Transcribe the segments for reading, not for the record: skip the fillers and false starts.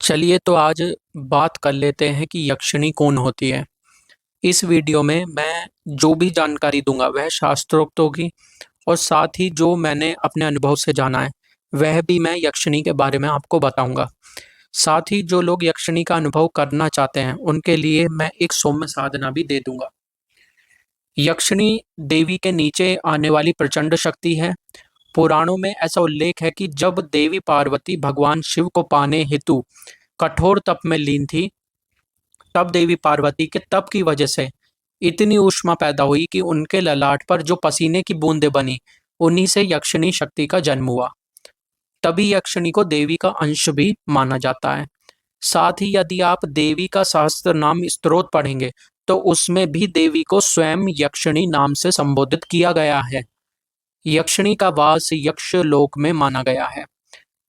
चलिए तो आज बात कर लेते हैं कि यक्षिणी कौन होती है। इस वीडियो में मैं जो भी जानकारी दूंगा वह शास्त्रोक्त होगी और साथ ही जो मैंने अपने अनुभव से जाना है वह भी मैं यक्षिणी के बारे में आपको बताऊंगा। साथ ही जो लोग यक्षिणी का अनुभव करना चाहते हैं उनके लिए मैं एक सौम्य साधना भी दे दूंगा। यक्षिणी देवी के नीचे आने वाली प्रचंड शक्ति है। पुराणों में ऐसा उल्लेख है कि जब देवी पार्वती भगवान शिव को पाने हेतु कठोर तप में लीन थी, तब देवी पार्वती के तप की वजह से इतनी ऊष्मा पैदा हुई कि उनके ललाट पर जो पसीने की बूंदें बनी, उन्हीं से यक्षिणी शक्ति का जन्म हुआ। तभी यक्षिणी को देवी का अंश भी माना जाता है। साथ ही यदि आप देवी का सहस्त्र नाम स्तोत्र पढ़ेंगे तो उसमें भी देवी को स्वयं यक्षिणी नाम से संबोधित किया गया है। यक्षिणी का वास यक्ष लोक में माना गया है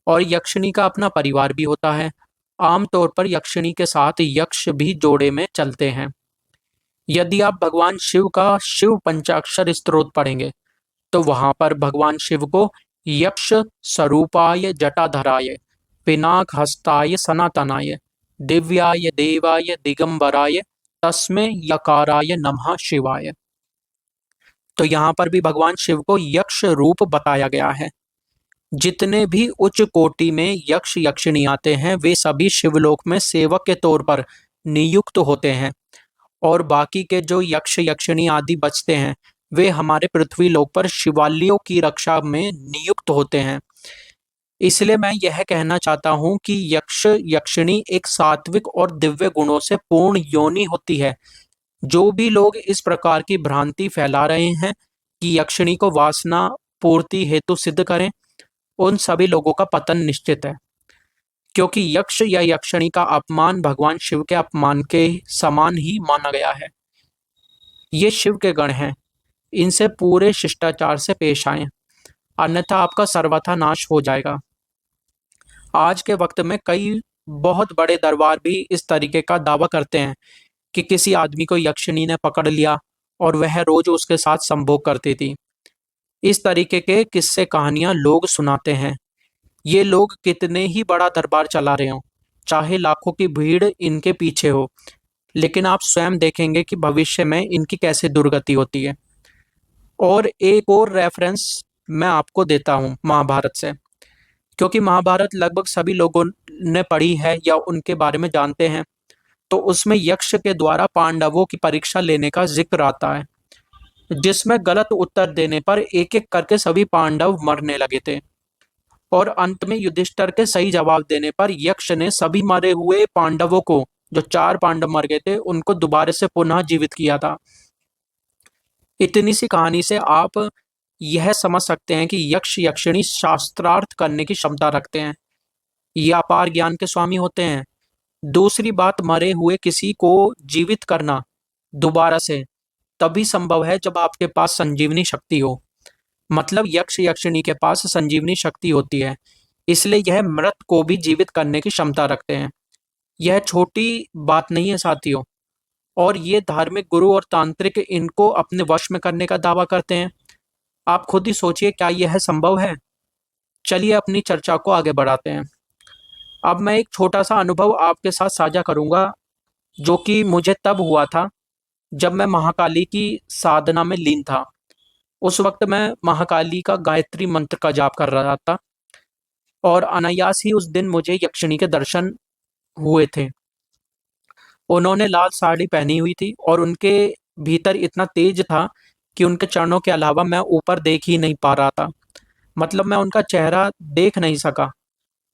और यक्षिणी का अपना परिवार भी होता है। आमतौर पर यक्षिणी के साथ यक्ष भी जोड़े में चलते हैं। यदि आप भगवान शिव का शिव पंचाक्षर स्तोत्र पढ़ेंगे तो वहां पर भगवान शिव को यक्ष स्वरूपाय जटाधराय पिनाक हस्ताय सनातनाय दिव्याय देवाय दिगंबराय तस्मै यकाराय नमः शिवाय। तो यहाँ पर भी भगवान शिव को यक्ष रूप बताया गया है। जितने भी उच्च कोटि में यक्ष यक्षिणी आते हैं वे सभी शिवलोक में सेवक के तौर पर नियुक्त होते हैं और बाकी के जो यक्ष यक्षिणी आदि बचते हैं वे हमारे पृथ्वी लोक पर शिवालयों की रक्षा में नियुक्त होते हैं। इसलिए मैं यह कहना चाहता हूं कि यक्ष यक्षिणी एक सात्विक और दिव्य गुणों से पूर्ण योनि होती है। जो भी लोग इस प्रकार की भ्रांति फैला रहे हैं कि यक्षिणी को वासना पूर्ति हेतु सिद्ध करें, उन सभी लोगों का पतन निश्चित है। क्योंकि यक्ष या यक्षिणी का अपमान भगवान शिव के अपमान के समान ही माना गया है। ये शिव के गण हैं, इनसे पूरे शिष्टाचार से पेश आएं, अन्यथा आपका सर्वथा नाश हो जाएगा। आज के वक्त में कई बहुत बड़े दरबार भी इस तरीके का दावा करते हैं कि किसी आदमी को यक्षिणी ने पकड़ लिया और वह रोज उसके साथ संभोग करती थी। इस तरीके के किस्से कहानियां लोग सुनाते हैं। ये लोग कितने ही बड़ा दरबार चला रहे हो, चाहे लाखों की भीड़ इनके पीछे हो, लेकिन आप स्वयं देखेंगे कि भविष्य में इनकी कैसे दुर्गति होती है। और एक और रेफरेंस मैं आपको देता हूँ महाभारत से, क्योंकि महाभारत लगभग सभी लोगों ने पढ़ी है या उनके बारे में जानते हैं। तो उसमें यक्ष के द्वारा पांडवों की परीक्षा लेने का जिक्र आता है, जिसमें गलत उत्तर देने पर एक एक करके सभी पांडव मरने लगे थे और अंत में युधिष्ठिर के सही जवाब देने पर यक्ष ने सभी मरे हुए पांडवों को, जो 4 पांडव मर गए थे, उनको दोबारा से पुनः जीवित किया था। इतनी सी कहानी से आप यह समझ सकते हैं कि यक्ष यक्षिणी शास्त्रार्थ करने की क्षमता रखते हैं, ये अपार ज्ञान के स्वामी होते हैं। दूसरी बात, मरे हुए किसी को जीवित करना दोबारा से तभी संभव है जब आपके पास संजीवनी शक्ति हो। मतलब यक्ष यक्षिणी के पास संजीवनी शक्ति होती है, इसलिए यह मृत को भी जीवित करने की क्षमता रखते हैं। यह छोटी बात नहीं है साथियों। और ये धार्मिक गुरु और तांत्रिक इनको अपने वश में करने का दावा करते हैं। आप खुद ही सोचिए, क्या यह संभव है? चलिए अपनी चर्चा को आगे बढ़ाते हैं। अब मैं एक छोटा सा अनुभव आपके साथ साझा करूंगा, जो कि मुझे तब हुआ था जब मैं महाकाली की साधना में लीन था। उस वक्त मैं महाकाली का गायत्री मंत्र का जाप कर रहा था और अनायास ही उस दिन मुझे यक्षिणी के दर्शन हुए थे। उन्होंने लाल साड़ी पहनी हुई थी और उनके भीतर इतना तेज था कि उनके चरणों के अलावा मैं ऊपर देख ही नहीं पा रहा था। मतलब मैं उनका चेहरा देख नहीं सका,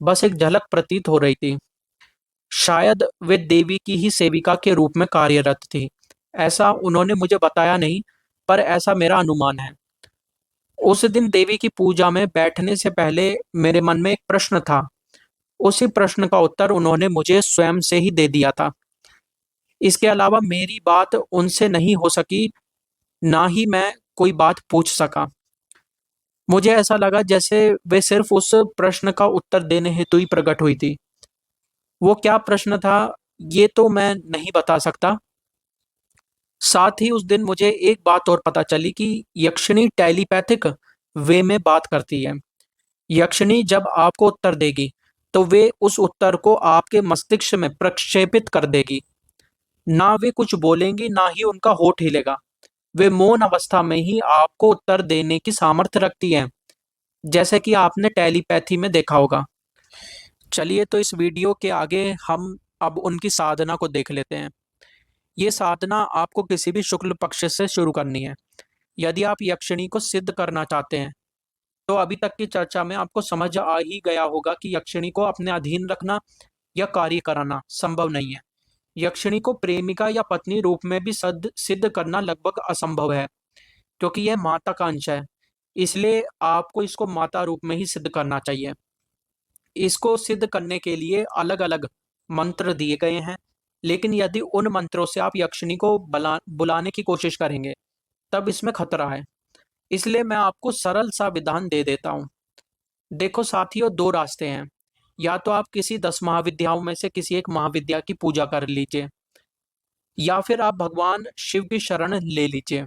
बस एक झलक प्रतीत हो रही थी। शायद वे देवी की ही सेविका के रूप में कार्यरत थी। ऐसा उन्होंने मुझे बताया नहीं, पर ऐसा मेरा अनुमान है। उस दिन देवी की पूजा में बैठने से पहले मेरे मन में एक प्रश्न था। उसी प्रश्न का उत्तर उन्होंने मुझे स्वयं से ही दे दिया था। इसके अलावा मेरी बात उनसे नहीं हो सकी, ना ही मैं कोई बात पूछ सका। मुझे ऐसा लगा जैसे वे सिर्फ उस प्रश्न का उत्तर देने हेतु ही प्रकट हुई थी। वो क्या प्रश्न था, ये तो मैं नहीं बता सकता। साथ ही उस दिन मुझे एक बात और पता चली कि यक्षिणी टेलीपैथिक वे में बात करती है। यक्षिणी जब आपको उत्तर देगी तो वे उस उत्तर को आपके मस्तिष्क में प्रक्षेपित कर देगी। ना वे कुछ बोलेंगी, ना ही उनका होठ हिलेगा। वे मौन अवस्था में ही आपको उत्तर देने की सामर्थ्य रखती हैं, जैसे कि आपने टेलीपैथी में देखा होगा। चलिए, तो इस वीडियो के आगे हम अब उनकी साधना को देख लेते हैं। ये साधना आपको किसी भी शुक्ल पक्ष से शुरू करनी है। यदि आप यक्षिणी को सिद्ध करना चाहते हैं, तो अभी तक की चर्चा में आपको समझ आ ही गया होगा कि यक्षिणी को अपने अधीन रखना या कार्य कराना संभव नहीं है। यक्षिणी को प्रेमिका या पत्नी रूप में भी सिद्ध सिद्ध करना लगभग असंभव है, क्योंकि यह माता का अंश है। इसलिए आपको इसको माता रूप में ही सिद्ध करना चाहिए। इसको सिद्ध करने के लिए अलग अलग मंत्र दिए गए हैं, लेकिन यदि उन मंत्रों से आप यक्षिणी को बुलाने की कोशिश करेंगे, तब इसमें खतरा है। इसलिए मैं आपको सरल सा विधान दे देता हूँ। देखो साथियों, दो रास्ते हैं। या तो आप किसी 10 महाविद्याओं में से किसी एक महाविद्या की पूजा कर लीजिए, या फिर आप भगवान शिव की शरण ले लीजिए।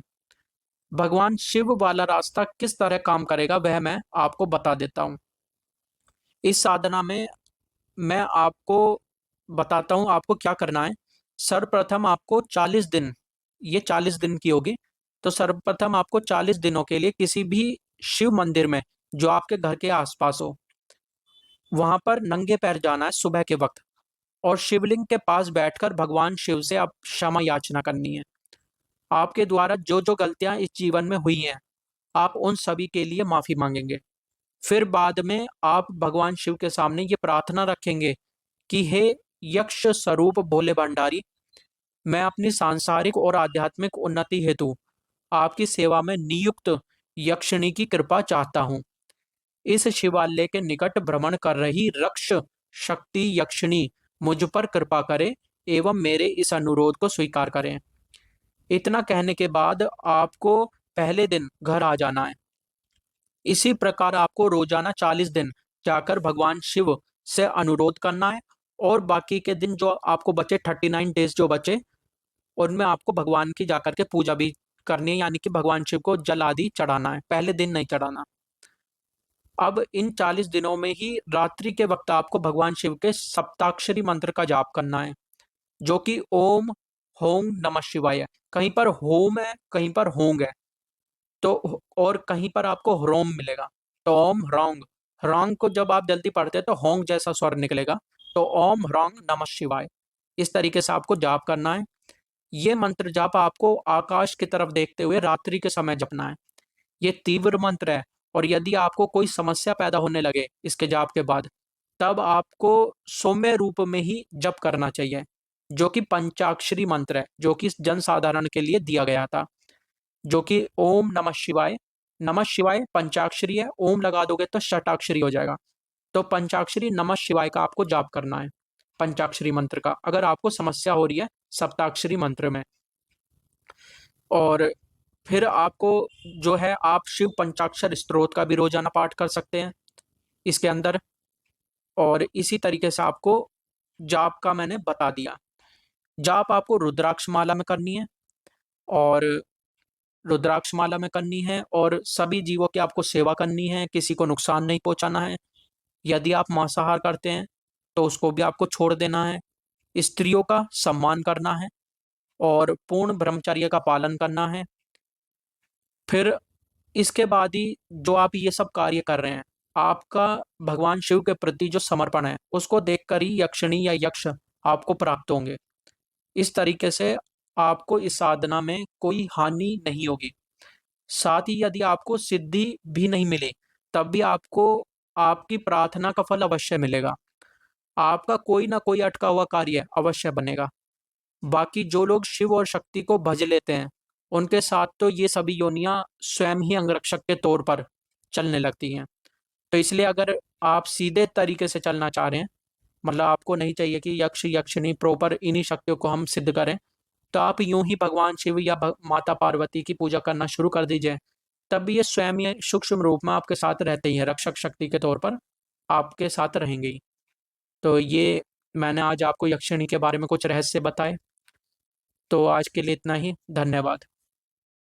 भगवान शिव वाला रास्ता किस तरह काम करेगा, वह मैं आपको बता देता हूँ। इस साधना में मैं आपको बताता हूँ आपको क्या करना है। सर्वप्रथम आपको 40 दिन, ये 40 दिन की होगी, तो सर्वप्रथम आपको 40 दिनों के लिए किसी भी शिव मंदिर में जो आपके घर के आसपास हो, वहां पर नंगे पैर जाना है सुबह के वक्त, और शिवलिंग के पास बैठकर भगवान शिव से आप क्षमा याचना करनी है। आपके द्वारा जो जो गलतियां इस जीवन में हुई हैं, आप उन सभी के लिए माफी मांगेंगे। फिर बाद में आप भगवान शिव के सामने ये प्रार्थना रखेंगे कि हे यक्ष स्वरूप भोले भंडारी, मैं अपनी सांसारिक और आध्यात्मिक उन्नति हेतु आपकी सेवा में नियुक्त यक्षिणी की कृपा चाहता हूँ। इस शिवालय के निकट भ्रमण कर रही रक्ष शक्ति यक्षिणी मुझ पर कृपा करे एवं मेरे इस अनुरोध को स्वीकार करें। इतना कहने के बाद आपको पहले दिन घर आ जाना है। इसी प्रकार आपको रोजाना 40 दिन जाकर भगवान शिव से अनुरोध करना है, और बाकी के दिन जो आपको बचे 39 डेज जो बचे, उनमें आपको भगवान की जाकर के पूजा भी करनी है, यानी कि भगवान शिव को जल आदि चढ़ाना है, पहले दिन नहीं चढ़ाना। अब इन 40 दिनों में ही रात्रि के वक्त आपको भगवान शिव के सप्ताक्षरी मंत्र का जाप करना है, जो कि ओम होम नमः शिवाय है। कहीं पर होम है, कहीं पर होंग है, तो और कहीं पर आपको ह्रोम मिलेगा। तो ओम ह्रोंग, ह्रोंग को जब आप जल्दी पढ़ते हैं तो होंग जैसा स्वर निकलेगा। तो ओम ह्रोंग नमः शिवाय, इस तरीके से आपको जाप करना है। ये मंत्र जाप आपको आकाश की तरफ देखते हुए रात्रि के समय जपना है। ये तीव्र मंत्र है, और यदि आपको कोई समस्या पैदा होने लगे इसके जाप के बाद, तब आपको सौम्य रूप में ही जप करना चाहिए, जो कि पंचाक्षरी मंत्र है, जो कि जनसाधारण के लिए दिया गया था, जो कि ओम नमः शिवाय। नमः शिवाय पंचाक्षरी है, ओम लगा दोगे तो षटाक्षरी हो जाएगा। तो पंचाक्षरी नमः शिवाय का आपको जाप करना है, पंचाक्षरी मंत्र का, अगर आपको समस्या हो रही है सप्ताक्षरी मंत्र में। और फिर आपको जो है, आप शिव पंचाक्षर स्तोत्र का भी रोजाना पाठ कर सकते हैं इसके अंदर। और इसी तरीके से आपको जाप का मैंने बता दिया। जाप आपको रुद्राक्ष माला में करनी है, और रुद्राक्ष माला में करनी है, और सभी जीवों की आपको सेवा करनी है, किसी को नुकसान नहीं पहुंचाना है। यदि आप मांसाहार करते हैं तो उसको भी आपको छोड़ देना है। स्त्रियों का सम्मान करना है, और पूर्ण ब्रह्मचर्य का पालन करना है। फिर इसके बाद ही जो आप ये सब कार्य कर रहे हैं, आपका भगवान शिव के प्रति जो समर्पण है, उसको देखकर ही यक्षिणी या यक्ष आपको प्राप्त होंगे। इस तरीके से आपको इस साधना में कोई हानि नहीं होगी। साथ ही यदि आपको सिद्धि भी नहीं मिली, तब भी आपको आपकी प्रार्थना का फल अवश्य मिलेगा। आपका कोई ना कोई अटका हुआ कार्य अवश्य बनेगा। बाकी जो लोग शिव और शक्ति को भज लेते हैं, उनके साथ तो ये सभी योनियां स्वयं ही अंगरक्षक के तौर पर चलने लगती हैं। तो इसलिए अगर आप सीधे तरीके से चलना चाह रहे हैं, मतलब आपको नहीं चाहिए कि यक्ष यक्षिणी प्रॉपर इन्हीं शक्तियों को हम सिद्ध करें, तो आप यूं ही भगवान शिव या माता पार्वती की पूजा करना शुरू कर दीजिए। तब भी ये स्वयं ये सूक्ष्म रूप में आपके साथ रहते ही हैं, रक्षक शक्ति के तौर पर आपके साथ रहेंगे ही। तो ये मैंने आज आपको यक्षिणी के बारे में कुछ रहस्य बताए। तो आज के लिए इतना ही। धन्यवाद।